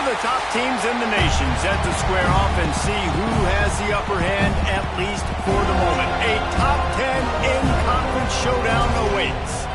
of the top teams in the nation set to square off and see who has the upper hand, at least for the moment. A top 10 in-conference showdown awaits.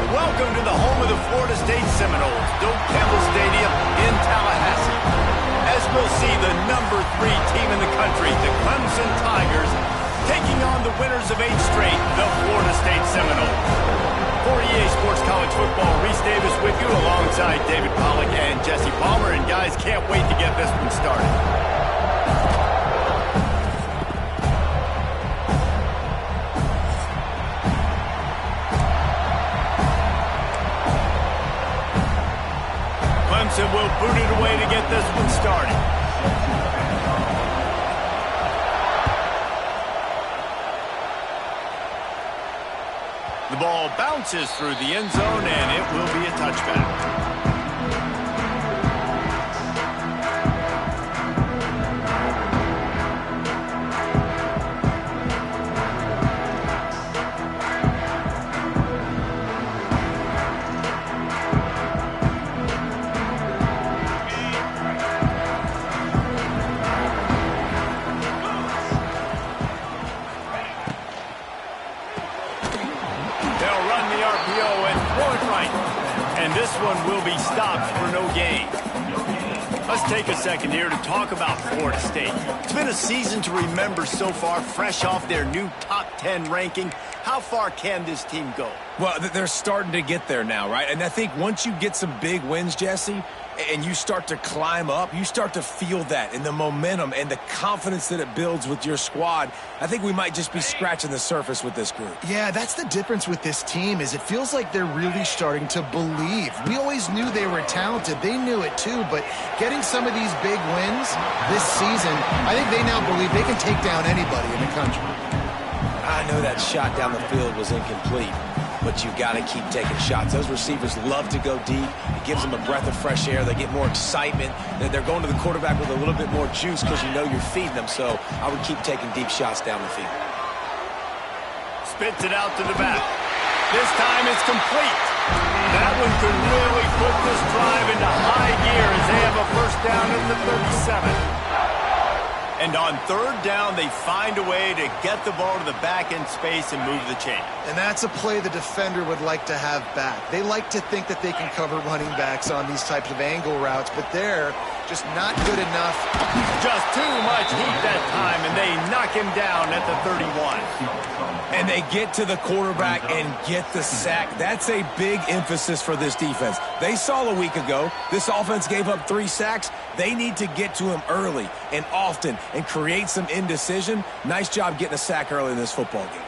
Welcome to the home of the Florida State Seminoles, Doak Campbell Stadium in Tallahassee. As we'll see the number 3 team in the country, the Clemson Tigers, taking on the winners of 8 straight, the Florida State Seminoles. For EA Sports College Football, Reese Davis with you alongside David Pollack and Jesse Palmer. And guys, can't wait to get this one started. Clemson will boot it away to get this one started. The ball bounces through the end zone, and it will be a touchback. This one will be stopped for no gain. Let's take a second here to talk about Florida State. It's been a season to remember so far, fresh off their new top 10 ranking. How far can this team go? Well, they're starting to get there now, right? And I think once you get some big wins, Jesse, and you start to climb up, you start to feel that and the momentum and the confidence that it builds with your squad. I think we might just be scratching the surface with this group. Yeah, that's the difference with this team is it feels like they're really starting to believe. We always knew they were talented. They knew it too, but getting some of these big wins this season, I think they now believe they can take down anybody in the country. I know that shot down the field was incomplete, but you got to keep taking shots. Those receivers love to go deep. It gives them a breath of fresh air. They get more excitement. They're going to the quarterback with a little bit more juice because you know you're feeding them. So I would keep taking deep shots down the field. Spits it out to the back. This time it's complete. That one could really put this drive into high gear as they have a first down at the 37. And on third down, they find a way to get the ball to the back end space and move the chain. And that's a play the defender would like to have back. They like to think that they can cover running backs on these types of angle routes, but they're just not good enough. Just too much heat that time, and they knock him down at the 31. And they get to the quarterback and get the sack. That's a big emphasis for this defense. They saw a week ago, this offense gave up 3 sacks. They need to get to him early and often and create some indecision. Nice job getting a sack early in this football game.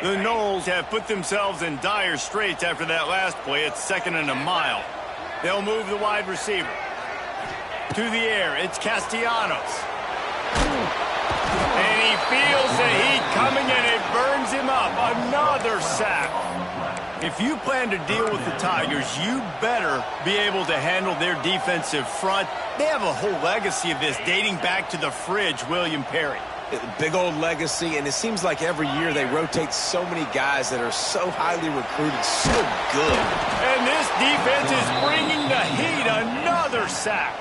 The Noles have put themselves in dire straits after that last play. It's 2nd and a mile. They'll move the wide receiver. To the air, it's Castellanos. And he feels the heat coming and it burns him up. Another sack. If you plan to deal with the Tigers, you better be able to handle their defensive front. They have a whole legacy of this dating back to the fridge, William Perry. Big old legacy, and it seems like every year they rotate so many guys that are so highly recruited, so good. And this defense is bringing the heat. Another sack.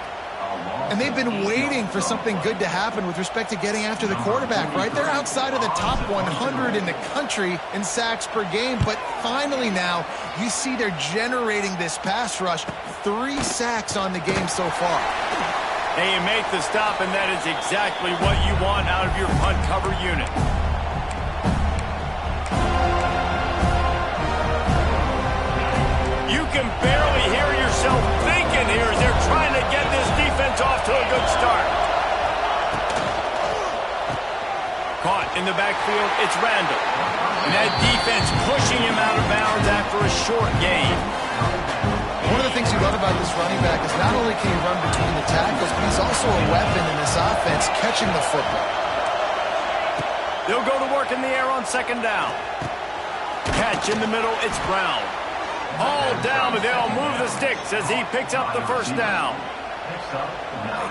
And they've been waiting for something good to happen with respect to getting after the quarterback, right? They're outside of the top 100 in the country in sacks per game, but finally now you see they're generating this pass rush. 3 sacks on the game so far. They make the stop, and that is exactly what you want out of your punt cover unit. You can barely hear yourself thinking here as they're trying to get this defense off to a good start. Caught in the backfield, it's Randall. And that defense pushing him out of bounds after a short gain. One of the things you love about this running back is not only can he run between the tackles, but he's also a weapon in this offense, catching the football. They'll go to work in the air on 2nd down. Catch in the middle, it's Brown. All down, but they'll move the sticks as he picks up the first down.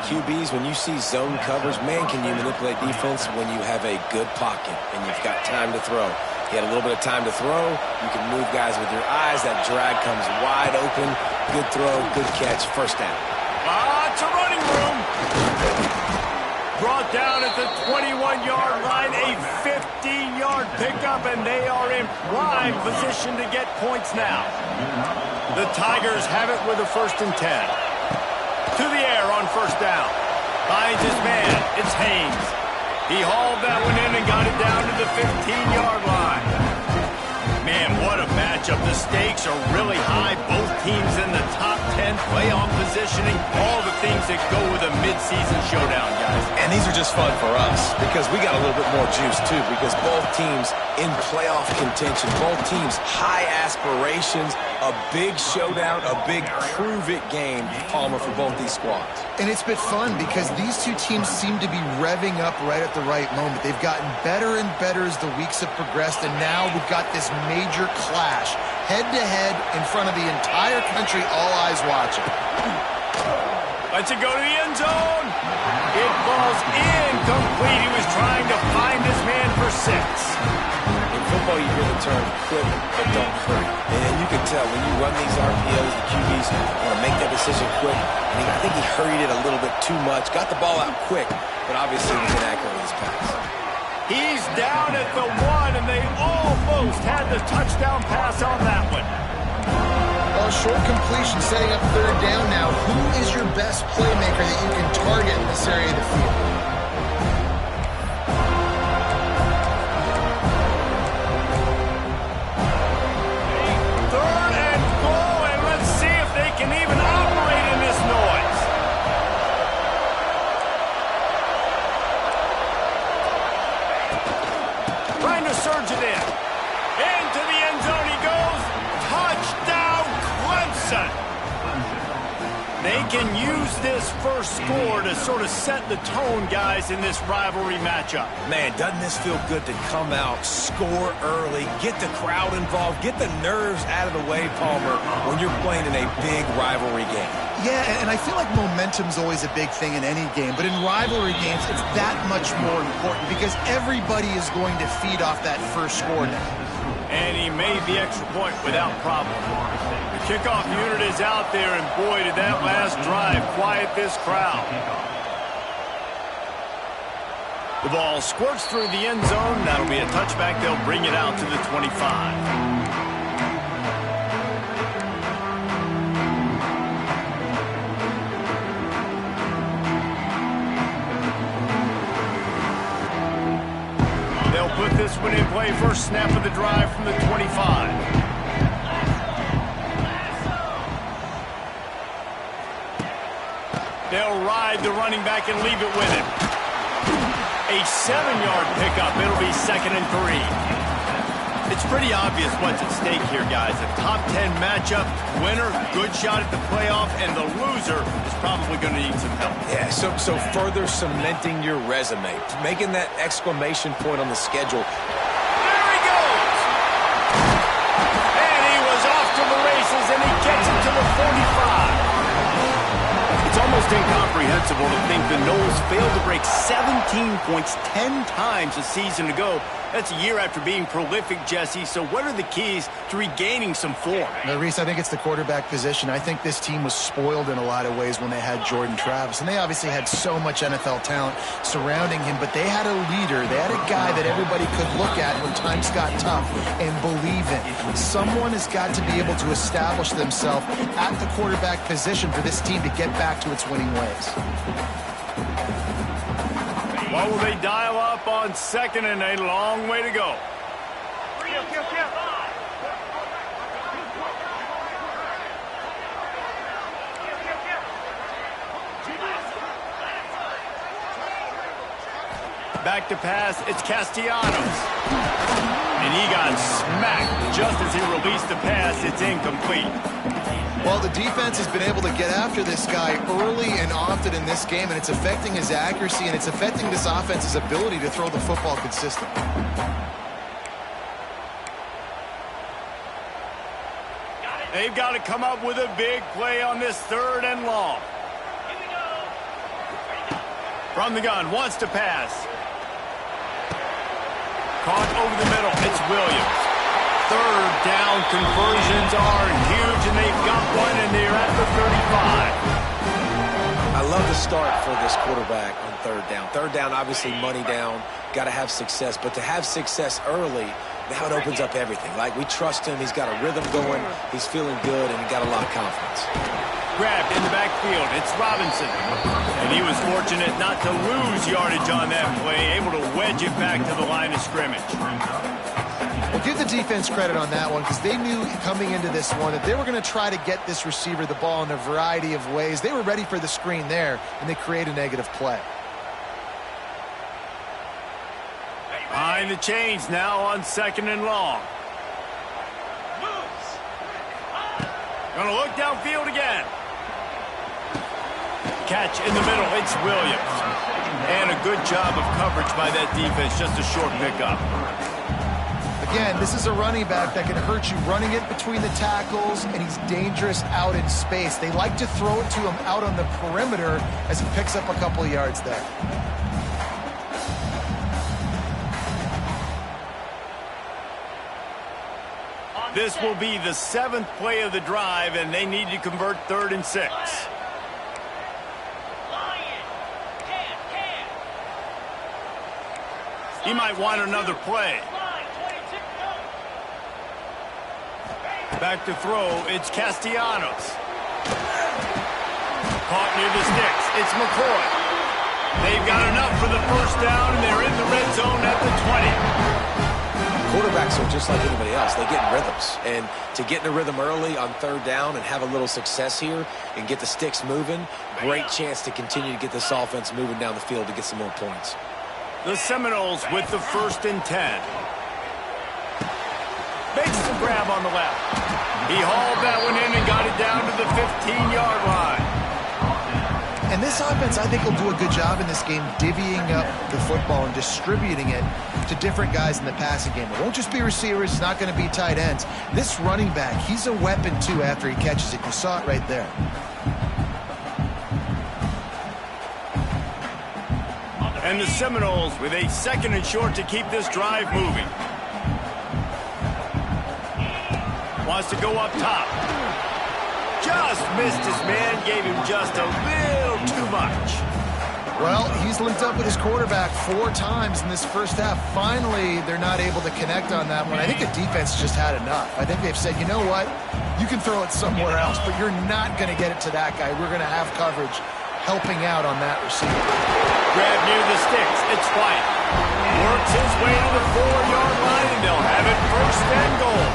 QBs, when you see zone coverage, man, can you manipulate defense when you have a good pocket and you've got time to throw. He had a little bit of time to throw. You can move guys with your eyes. That drag comes wide open. Good throw, good catch, first down. Lots of running room. Brought down at the 21-yard line, a 15-yard pickup, and they are in prime position to get points now. The Tigers have it with a 1st and 10. To the air on 1st down. Finds his man. It's Haynes. He hauled that one in and got it down to the 15-yard line. Man, what a matchup. The stakes are really high. Both teams in the top 10, playoff positioning, all the things that go with a midseason showdown, guys. And these are just fun for us because we got a little bit more juice, too, because both teams in playoff contention, both teams high aspirations, a big showdown, a big prove-it game, Palmer, for both these squads. And it's been fun because these two teams seem to be revving up right at the right moment. They've gotten better and better as the weeks have progressed, and now we've got this major clash, head-to-head in front of the entire country, all eyes watching. Lets it go to the end zone. It falls incomplete. He was trying to find his man for 6. In football, you hear the term quick, but don't hurry. And you can tell when you run these RPOs, the QBs want to make that decision quick. And I think he hurried it a little bit too much. Got the ball out quick, but obviously was inaccurate with his pass. He's down at the 1, and they almost had the touchdown pass on that one. Well, short completion setting up 3rd down now. Who is your best playmaker that you can target in this area of the field? Third and goal, and let's see if they can even operate in this noise. Trying to surge it in. Into the end zone he goes. Touchdown, Clemson. They can use this first score to sort of set the tone, guys, in this rivalry matchup. Man, doesn't this feel good to come out, score early, get the crowd involved, get the nerves out of the way, Palmer, when you're playing in a big rivalry game? Yeah, and I feel like momentum's always a big thing in any game, but in rivalry games, it's that much more important because everybody is going to feed off that first score now. And he made the extra point without problem. The kickoff unit is out there, and boy, did that last drive quiet this crowd. The ball squirts through the end zone. That'll be a touchback. They'll bring it out to the 25. Put this one in play. First snap of the drive from the 25. They'll ride the running back and leave it with him. A 7-yard pickup. It'll be 2nd and 3. It's pretty obvious what's at stake here, guys. A top 10 matchup, winner, good shot at the playoff, and the loser is probably going to need some help. Yeah, so further cementing your resume, making that exclamation point on the schedule. There he goes! And he was off to the races, and he gets it to the 45. It's almost incomprehensible to think the Noles failed to break 17 points 10 times a season ago. That's a year after being prolific, Jesse. So what are the keys to regaining some form? Now, Reese, I think it's the quarterback position. I think this team was spoiled in a lot of ways when they had Jordan Travis. And they obviously had so much NFL talent surrounding him. But they had a leader. They had a guy that everybody could look at when times got tough and believe in. Someone has got to be able to establish themselves at the quarterback position for this team to get back to its winning ways. What will they dial up on 2nd and a long way to go? Back to pass, it's Castellanos. And he got smacked just as he released the pass. It's incomplete. Well, the defense has been able to get after this guy early and often in this game, and it's affecting his accuracy, and it's affecting this offense's ability to throw the football consistently. They've got to come up with a big play on this 3rd and long. From the gun, wants to pass. Caught over the middle. It's Williams. Third down conversions are huge, and they've got one, and they're at the 35. I love the start for this quarterback on third down. Third down, obviously money down, got to have success. But to have success early, now it opens up everything. Like, we trust him. He's got a rhythm going. He's feeling good, and he got a lot of confidence. Grabbed in the backfield. It's Robinson. And he was fortunate not to lose yardage on that play, able to wedge it back to the line of scrimmage. Well, give the defense credit on that one, because they knew coming into this one that they were going to try to get this receiver the ball in a variety of ways. They were ready for the screen there, and they create a negative play. Behind the chains now on 2nd and long. Going to look downfield again. Catch in the middle. It's Williams. And a good job of coverage by that defense. Just a short pickup. Again, this is a running back that can hurt you running it between the tackles, and he's dangerous out in space. They like to throw it to him out on the perimeter as he picks up a couple of yards there. This will be the 7th play of the drive, and they need to convert 3rd and 6. He might want another play. Back to throw, it's Castellanos. Caught near the sticks, it's McCoy. They've got enough for the first down, and they're in the red zone at the 20. Quarterbacks are just like anybody else. They get in rhythms. And to get in a rhythm early on third down and have a little success here and get the sticks moving, great chance to continue to get this offense moving down the field to get some more points. The Seminoles with the 1st and 10. Makes the grab on the left. He hauled that one in and got it down to the 15-yard line. And this offense, I think, will do a good job in this game divvying up the football and distributing it to different guys in the passing game. It won't just be receivers. It's not going to be tight ends. This running back, he's a weapon, too, after he catches it. You saw it right there. And the Seminoles with a 2nd and short to keep this drive moving. Wants to go up top. Just missed his man, gave him just a little too much. Well, he's linked up with his quarterback 4 times in this first half. Finally, they're not able to connect on that one. I think the defense just had enough. I think they've said, you know what? You can throw it somewhere else, but you're not going to get it to that guy. We're going to have coverage helping out on that receiver. Grab near the sticks. It's White. Works his way to the 4-yard line, and they'll have it 1st and goal.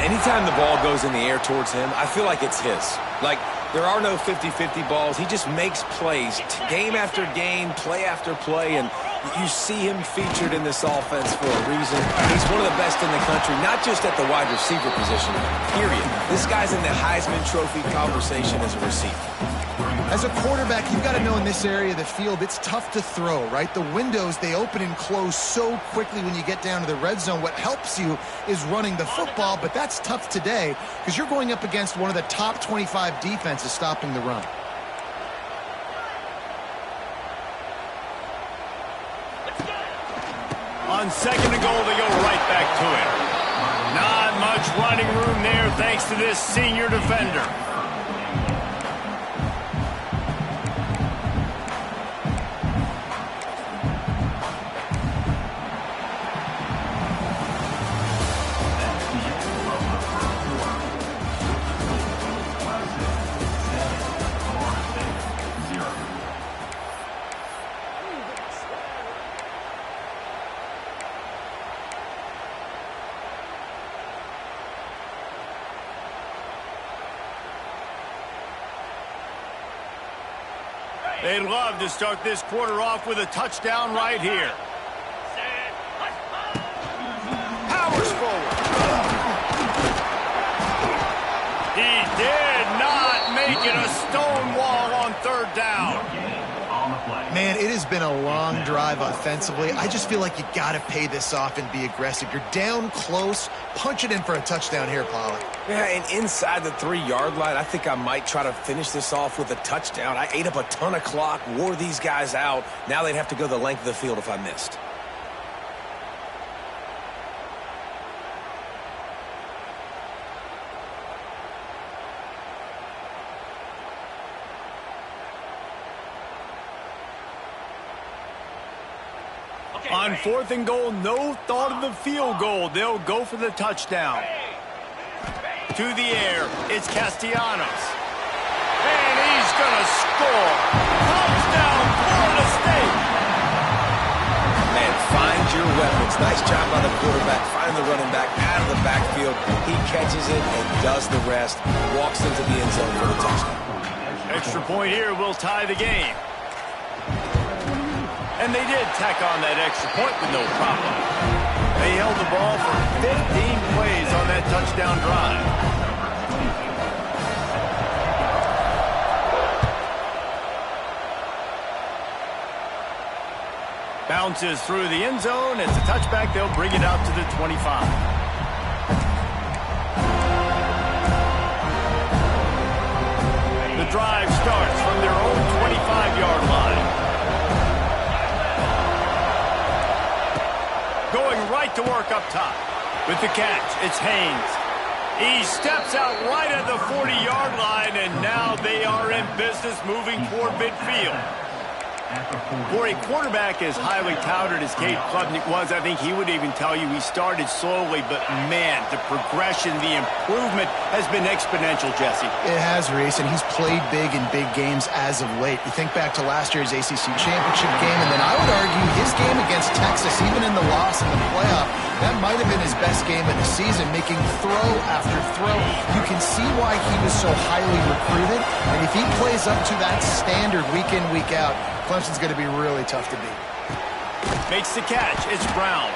Anytime the ball goes in the air towards him, I feel like it's his. Like, there are no 50-50 balls. He just makes plays game after game, play after play, and you see him featured in this offense for a reason. He's one of the best in the country, not just at the wide receiver position, period. This guy's in the Heisman Trophy conversation as a receiver. As a quarterback, you've got to know in this area of the field, it's tough to throw, right? The windows, they open and close so quickly when you get down to the red zone. What helps you is running the football, but that's tough today because you're going up against one of the top 25 defenses stopping the run. On 2nd and goal, they go right back to it. Not much running room there thanks to this senior defender. They'd love to start this quarter off with a touchdown right here. Powers forward. He did not make it a stone wall on 3rd down. Man, it has been a long drive offensively. I just feel like you got to pay this off and be aggressive. You're down close. Punch it in for a touchdown here, Pollard. Yeah, and inside the 3-yard line, I think I might try to finish this off with a touchdown. I ate up a ton of clock, wore these guys out. Now they'd have to go the length of the field if I missed. On 4th and goal, no thought of the field goal. They'll go for the touchdown. To the air, it's Castellanos. And he's going to score. Touchdown, Florida State. Man, find your weapons. Nice job by the quarterback. Find the running back out of the backfield. He catches it and does the rest. Walks into the end zone for the touchdown. Extra point here will tie the game. And they did tack on that extra point with no problem. They held the ball for 15 plays on that touchdown drive. Bounces through the end zone. It's a touchback. They'll bring it out to the 25. The drive starts from their own 25-yard line. Going right to work up top. With the catch, it's Haynes. He steps out right at the 40-yard line, and now they are in business moving toward midfield. For a quarterback as highly touted as Cade Klubnik was, I think he would even tell you he started slowly, but man, the progression, the improvement has been exponential, Jesse. It has, Reese, and he's played big in big games as of late. You think back to last year's ACC championship game, and then I would argue his game against Texas, even in the loss in the playoff, that might have been his best game of the season, making throw after throw. You can see why he was so highly recruited, and if he plays up to that standard week in, week out, Clemson's going to be really tough to beat. Makes the catch. It's Brown.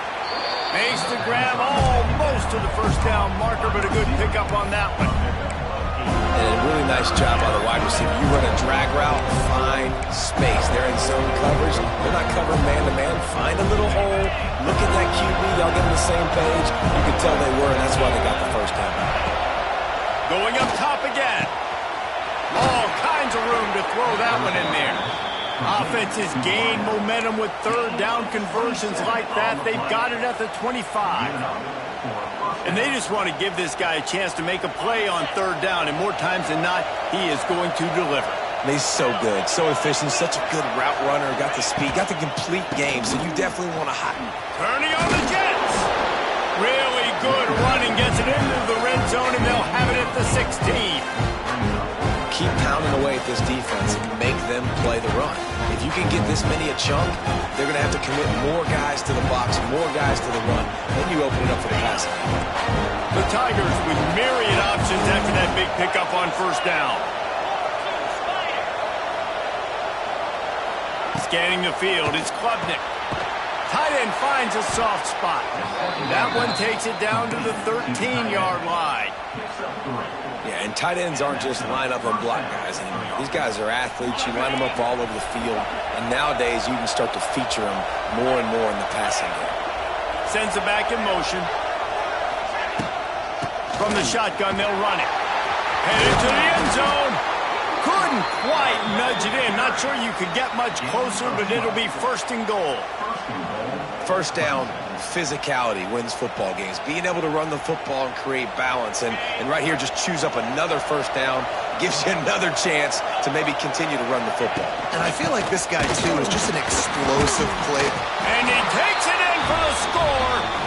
Makes the grab almost to the first down marker, but a good pickup on that one. And a really nice job by the wide receiver. You run a drag route, find space. They're in zone coverage. They're not covering man-to-man. Find a little hole. Look at that QB. Y'all get on the same page. You can tell they were, and that's why they got the first down. Going up top again. All kinds of room to throw that one in there. Offenses gain momentum with third down conversions like that. They've got it at the 25. And they just want to give this guy a chance to make a play on third down. And more times than not, he is going to deliver. He's so good, so efficient, such a good route runner. Got the speed, got the complete game. So you definitely want to hot him. Turning on the Jets. Really good running. Gets it into the red zone, and they'll have it at the 16. Keep pounding away at this defense and make them play the run. If you can get this many a chunk, they're going to have to commit more guys to the box, more guys to the run. Then you open it up for the passing. The Tigers with myriad options after that big pickup on first down. Scanning the field, it's Klubnik. Tight end finds a soft spot. That one takes it down to the 13-yard line. Yeah, and tight ends aren't just line up and block guys anymore. These guys are athletes. You line them up all over the field. And nowadays, you can start to feature them more and more in the passing game. Sends it back in motion. From the shotgun, they'll run it. Headed to the end zone. Couldn't quite nudge it in. Not sure you could get much closer, but it'll be first and goal. First down, physicality wins football games. Being able to run the football and create balance. And right here, just choose up another first down. Gives you another chance to maybe continue to run the football. And I feel like this guy, too, is just an explosive player. And he takes it in for the score.